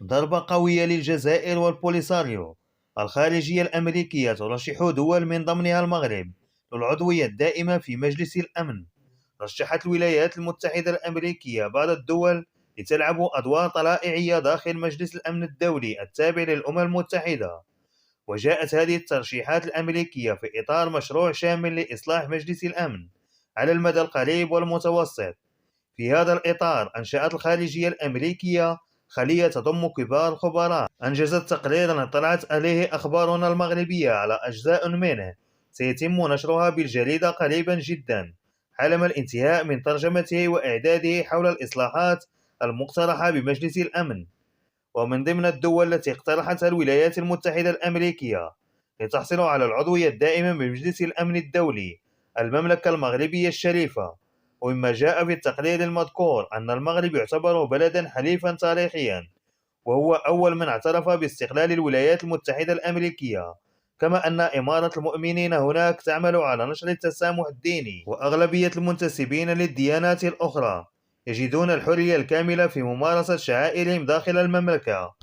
ضربة قوية للجزائر والبوليساريو. الخارجية الأمريكية ترشح دول من ضمنها المغرب للعضوية الدائمة في مجلس الأمن. رشحت الولايات المتحدة الأمريكية بعض الدول لتلعب أدوار طلائعية داخل مجلس الأمن الدولي التابع للأمم المتحدة. وجاءت هذه الترشيحات الأمريكية في إطار مشروع شامل لإصلاح مجلس الأمن على المدى القريب والمتوسط. في هذا الإطار أنشأت الخارجية الأمريكية خلية تضم كبار الخبراء. أنجزت تقريرا اطلعت عليه أخبارنا المغربية على أجزاء منه سيتم نشرها بالجريدة قريبا جدا، حالما الانتهاء من ترجمته وإعداده حول الإصلاحات المقترحة بمجلس الأمن. ومن ضمن الدول التي اقترحتها الولايات المتحدة الأمريكية لتحصل على العضوية الدائمة بمجلس الأمن الدولي المملكة المغربية الشريفة. ومما جاء في التقرير المذكور أن المغرب يعتبر بلدا حليفا تاريخيا، وهو أول من اعترف باستقلال الولايات المتحدة الأمريكية، كما أن إمارة المؤمنين هناك تعمل على نشر التسامح الديني، وأغلبية المنتسبين للديانات الأخرى يجدون الحرية الكاملة في ممارسة شعائرهم داخل المملكة.